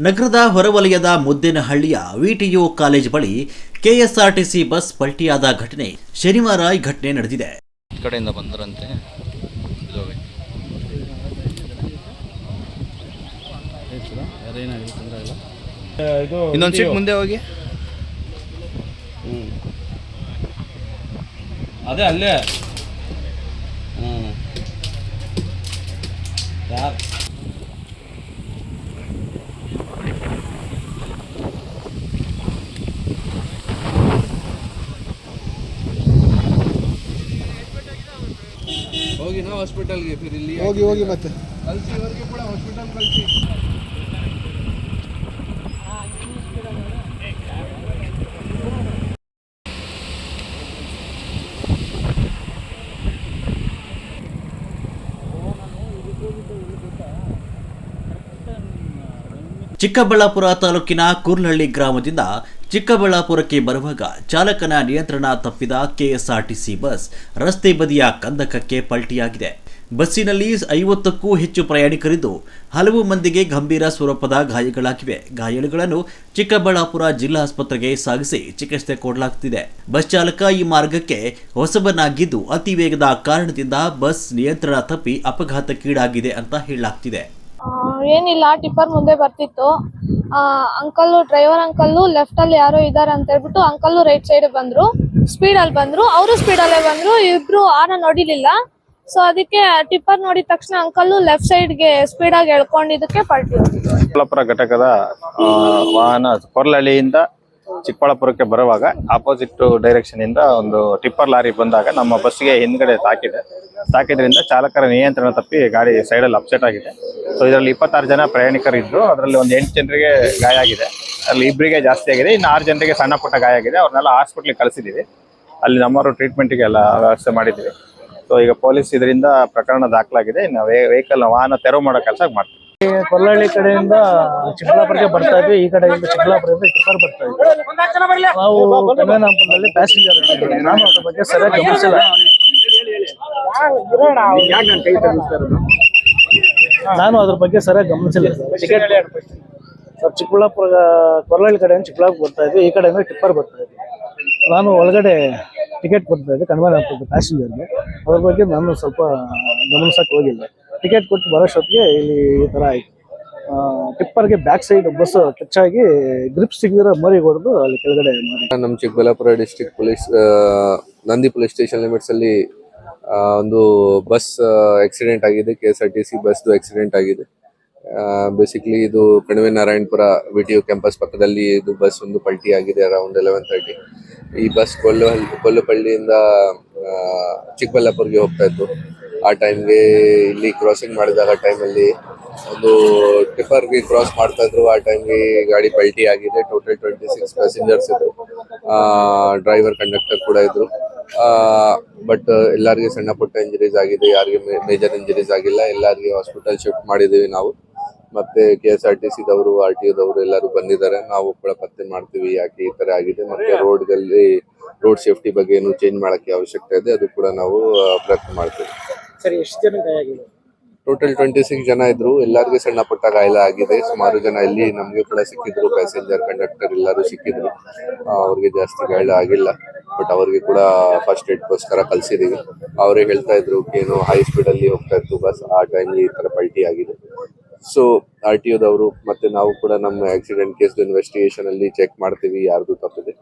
ನಗರದ ಹೊರವಲಯದ ಮುದ್ದೇನಹಳ್ಳಿಯ VTU college ಬಳಿ ಕೆಎಸ್ಆರ್ಟಿಸಿ ಬಸ್ ಪಲ್ಟಿಯಾದ ಘಟನೆ ಶನಿವಾರ ಈ ಘಟನೆ ನಡೆದಿದೆ. ಕಡೆಯಿಂದ ಬಂದರಂತೆ ಇನ್ನೊಂದು ಸೀಟ್ ಮುಂದೆ ಹೋಗಿ ಅದೇ ಅಲ್ಲೇ ಯಾರು ಹೋಗಿ ನಾವು ಹಾಸ್ಪಿಟಲ್ಗೆ ಫಿರ್ ಇಲ್ಲಿ ಹೋಗಿ ಮತ್ತೆ ಕಲ್ಸಿ ಇವರಿಗೆ ಕೂಡ ಹಾಸ್ಪಿಟಲ್ ಕಲ್ಸಿ. ಚಿಕ್ಕಬಳ್ಳಾಪುರ ತಾಲೂಕಿನ ಕೂರ್ಲಹಳ್ಳಿ ಗ್ರಾಮದಿಂದ ಚಿಕ್ಕಬಳ್ಳಾಪುರಕ್ಕೆ ಬರುವಾಗ ಚಾಲಕನ ನಿಯಂತ್ರಣ ತಪ್ಪಿದ ಕೆಎಸ್ಆರ್ಟಿಸಿ ಬಸ್ ರಸ್ತೆ ಬದಿಯ ಕಂದಕಕ್ಕೆ ಪಲ್ಟಿಯಾಗಿದೆ. ಬಸ್ಸಿನಲ್ಲಿ 50ಕ್ಕೂ ಹೆಚ್ಚು ಪ್ರಯಾಣಿಕರಿದ್ದು ಹಲವು ಮಂದಿಗೆ ಗಂಭೀರ ಸ್ವರೂಪದ ಗಾಯಗಳಾಗಿವೆ. ಗಾಯಾಳುಗಳನ್ನು ಚಿಕ್ಕಬಳ್ಳಾಪುರ ಜಿಲ್ಲಾ ಆಸ್ಪತ್ರೆಗೆ ಸಾಗಿಸಿ ಚಿಕಿತ್ಸೆ ಕೊಡಲಾಗುತ್ತಿದೆ. ಬಸ್ ಚಾಲಕ ಈ ಮಾರ್ಗಕ್ಕೆ ಹೊಸಬನಾಗಿದ್ದು ಅತಿ ವೇಗದ ಕಾರಣದಿಂದ ಬಸ್ ನಿಯಂತ್ರಣ ತಪ್ಪಿ ಅಪಘಾತಕ್ಕೀಡಾಗಿದೆ ಅಂತ ಹೇಳಲಾಗ್ತಿದೆ. ಏನಿಲ್ಲ, ಟಿಪ್ಪರ್ ಮುಂದೆ ಬರ್ತಿತ್ತು. ಅಂಕಲ್ ಡ್ರೈವರ್ ಅಂಕಲ್ ಲೆಫ್ಟ್ ಅಲ್ಲಿ ಯಾರೋ ಇದಾರೆ ಅಂತ ಹೇಳ್ಬಿಟ್ಟು ಅಂಕಲ್ ರೈಟ್ ಸೈಡ್ ಬಂದ್ರು, ಸ್ಪೀಡ್ ಅಲ್ಲಿ ಬಂದ್ರು, ಅವರು ಸ್ಪೀಡ್ ಅಲ್ಲೇ ಬಂದ್ರು. ಇಬ್ರು ಆನ ನೋಡಿಲಿಲ್ಲ. ಸೊ ಅದಕ್ಕೆ ಟಿಪ್ಪರ್ ನೋಡಿದ ತಕ್ಷಣ ಅಂಕಲ್ ಲೆಫ್ಟ್ ಸೈಡ್ ಗೆ ಸ್ಪೀಡ್ ಆಗಿ ಎಳ್ಕೊಂಡಿದ್ದಕ್ಕೆ ಪಲ್ಟಿ ಹೋಗಿತ್ತು. ಚಿಕ್ಕಬಳ್ಳಾಪುರ ಘಟಕದ ವಾಹನ ಕೊರ್ಲಹಳ್ಳಿಯಿಂದ ಚಿಕ್ಕಬಳ್ಳಾಪುರಕ್ಕೆ ಬರುವಾಗ ಆಪೋಸಿಟ್ ಡೈರೆಕ್ಷನ್ ಇಂದ ಒಂದು ಟಿಪ್ಪರ್ ಲಾರಿ ಬಂದಾಗ ನಮ್ಮ ಬಸ್ಗೆ ಹಿಂದ್ಗಡೆ ತಾಕಿದ್ರಿಂದ ಚಾಲಕರ ನಿಯಂತ್ರಣ ತಪ್ಪಿ ಗಾಡಿ ಸೈಡಲ್ಲಿ ಅಪ್ಸೆಟ್ ಆಗಿದೆ. ಸೊ ಇದರಲ್ಲಿ 26 ಜನ ಪ್ರಯಾಣಿಕರಿದ್ರು. ಅದರಲ್ಲಿ ಒಂದು 8 ಜನರಿಗೆ ಗಾಯ ಆಗಿದೆ. ಅಲ್ಲಿ ಇಬ್ಬರಿಗೆ ಜಾಸ್ತಿ ಆಗಿದೆ. ಇನ್ನು 6 ಜನರಿಗೆ ಸಣ್ಣ ಪುಟ್ಟ ಗಾಯ ಆಗಿದೆ. ಅವ್ರನ್ನೆಲ್ಲ ಹಾಸ್ಪಿಟ್ಲಿಗೆ ಕಳಿಸಿದ್ದೀವಿ. ಅಲ್ಲಿ ನಮ್ಮವರು ಟ್ರೀಟ್ಮೆಂಟ್ಗೆ ಎಲ್ಲ ವ್ಯವಸ್ಥೆ ಮಾಡಿದ್ದೀವಿ. ಸೊ ಈಗ ಪೊಲೀಸ್ ಇದರಿಂದ ಪ್ರಕರಣ ದಾಖಲಾಗಿದೆ. ಇನ್ನು ವೆಹಿಕಲ್ ವಾಹನ ತೆರವು ಮಾಡೋ ಕೆಲಸ ಮಾಡ್ತೀವಿ. ಕೊರ್ಲಹಳ್ಳಿ ಕಡೆಯಿಂದ ಚಿಕ್ಕಬಳ್ಳಾಪುರಕ್ಕೆ ಬರ್ತಾ ಇದ್ವಿ. ಈ ಕಡೆಯಿಂದ ಚಿಕ್ಕಬಳ್ಳಾಪುರದಿಂದ ಟಿಪ್ಪರ್ ಬರ್ತಾ ಇದ್ವಿ. ನಾವು ಕನ್ವೇನಾಂಪುರದಲ್ಲಿ ಪ್ಯಾಸೆಂಜರ್ ನಾನು ಅದ್ರ ಬಗ್ಗೆ ಸರಿಯಾಗಿ ಗಮನಿಸಿಲ್ಲ. ಸರ್ ಚಿಕ್ಕಬಳ್ಳಾಪುರ ಕೊರ್ಲಹಳ್ಳಿ ಕಡೆಯಿಂದ ಚಿಕ್ಕಬಳ್ಳಾಪುರ ಬರ್ತಾ ಇದ್ವಿ. ಈ ಕಡೆಯಿಂದ ಟಿಪ್ಪರ್ ಬರ್ತಾ ಇದ್ವಿ. ನಾನು ಒಳಗಡೆ ಟಿಕೆಟ್ ಕೊಡ್ತಾ ಇದ್ದೆ ಕನ್ವೇನಾಂಪುರದ ಪ್ಯಾಸೆಂಜರ್ಗೆ. ಅದ್ರ ಬಗ್ಗೆ ನಾನು ಸ್ವಲ್ಪ ಗಮನಿಸಕ್ಕೆ ಹೋಗಿಲ್ಲ. ಟಿಕೆಟ್ ಕೊಟ್ಟು ಬರೋಷ್ಟೊತ್ತಿಗೆ ಇಲ್ಲಿ ಈ ಥರ ಆಯಿತು. ಟಿಪ್ಪರ್ಗೆ ಬ್ಯಾಕ್ ಸೈಡ್ ಬಸ್ ಟಚ್ ಆಗಿ ಗ್ರಿಪ್ ಸಿಗದಿರೋ ಮರಿಗೆ ಹೊಡೆದು ಅಲ್ಲಿ ಕೆಳಗಡೆ ನಮ್ಮ Chikkaballapur district police Nandi police station limits ಅಲ್ಲಿ ಒಂದು ಬಸ್ ಆಕ್ಸಿಡೆಂಟ್ ಆಗಿದೆ. ಕೆಎಸ್ಆರ್ಟಿಸಿ ಬಸ್ ಆಕ್ಸಿಡೆಂಟ್ ಆಗಿದೆ. ಬೇಸಿಕ್ಲಿ ಇದು ಕಣಿವೆ ನಾರಾಯಣಪುರ ವಿಟಿಯು ಕ್ಯಾಂಪಸ್ ಪಕ್ಕದಲ್ಲಿ ಇದು ಬಸ್ ಒಂದು ಪಲ್ಟಿ ಆಗಿದೆ ಅರೌಂಡ್ 11:30. ಈ ಬಸ್ ಕೊಲ್ಲಪಳ್ಳಿಯಿಂದ ಚಿಕ್ಕಬಳ್ಳಾಪುರ್ಗೆ ಹೋಗ್ತಾ ಇತ್ತು. ಆ ಟೈಮ್ಗೆ ಇಲ್ಲಿ ಕ್ರಾಸಿಂಗ್ ಮಾಡಿದಾಗ ಟೈಮಲ್ಲಿ ಒಂದು ಟಿಪ್ಪರ್ಗೆ ಕ್ರಾಸ್ ಮಾಡ್ತಾ ಇದ್ರು. ಆ ಟೈಮ್ಗೆ ಗಾಡಿ ಪಲ್ಟಿ ಆಗಿದೆ. ಟೋಟಲ್ 26 ಪ್ಯಾಸೆಂಜರ್ಸ್ ಇದ್ರು. ಡ್ರೈವರ್ ಕಂಡಕ್ಟರ್ ಕೂಡ ಇದ್ರು. ಬಟ್ ಎಲ್ಲರಿಗೆ ಸಣ್ಣ ಪುಟ್ಟ ಇಂಜರೀಸ್ ಆಗಿದೆ. ಯಾರಿಗೆ ಮೇಜರ್ ಇಂಜರೀಸ್ ಆಗಿಲ್ಲ. ಎಲ್ಲರಿಗೆ ಹಾಸ್ಪಿಟಲ್ ಶಿಫ್ಟ್ ಮಾಡಿದ್ದೀವಿ ನಾವು. ಮತ್ತೆ ಕೆಎಸ್ಆರ್ಟಿಸಿದವರು RTOದವರು ಎಲ್ಲರೂ ಬಂದಿದ್ದಾರೆ. ನಾವು ಕೂಡ ಪತ್ತೆ ಮಾಡ್ತೀವಿ ಯಾಕೆ ಈ ತರ ಆಗಿದೆ. ಮತ್ತೆ ರೋಡ್ ಸೇಫ್ಟಿ ಬಗ್ಗೆ ಏನು ಚೇಂಜ್ ಮಾಡಕ್ಕೆ ಅವಶ್ಯಕತೆ ಇದೆ, ಅದು ಕೂಡ ನಾವು ಪ್ರಯತ್ನ ಮಾಡ್ತೀವಿ. ಟೋಟಲ್ 26 ಜನ ಇದ್ರು. ಎಲ್ಲರಿಗೆ ಸಣ್ಣ ಪುಟ್ಟ ಗಾಯ ಆಗಿದೆ. ಸುಮಾರು ಜನ ಇಲ್ಲಿ ನಮ್ಗೆ ಕೂಡ ಸಿಕ್ಕಿದ್ರು. ಪ್ಯಾಸೆಂಜರ್ ಕಂಡಕ್ಟರ್ ಎಲ್ಲರೂ ಸಿಕ್ಕಿದ್ರು. ಅವ್ರಿಗೆ ಜಾಸ್ತಿ ಗಾಯ ಆಗಿಲ್ಲ. ಬಟ್ ಅವ್ರಿಗೆ ಕೂಡ ಫಸ್ಟ್ ಏಡ್ಗೋಸ್ಕರ ಕಲ್ಸಿದೀವಿ. ಅವರೇ ಹೇಳ್ತಾ ಇದ್ರು ಏನು ಹೈ ಸ್ಪೀಡ್ ಅಲ್ಲಿ ಹೋಗ್ತಾ ಇತ್ತು ಬಸ್, ಆ ಟೈಮ್ ಈ ತರ ಪಲ್ಟಿ ಆಗಿದೆ. ಸೊ RTOದವರು ಮತ್ತೆ ನಾವು ಕೂಡ ನಮ್ಮ ಆಕ್ಸಿಡೆಂಟ್ ಕೇಸ್ ಇನ್ವೆಸ್ಟಿಗೇಷನ್ ಅಲ್ಲಿ ಚೆಕ್ ಮಾಡ್ತೀವಿ ಯಾರ್ದು ತಪ್ಪಿದೆ.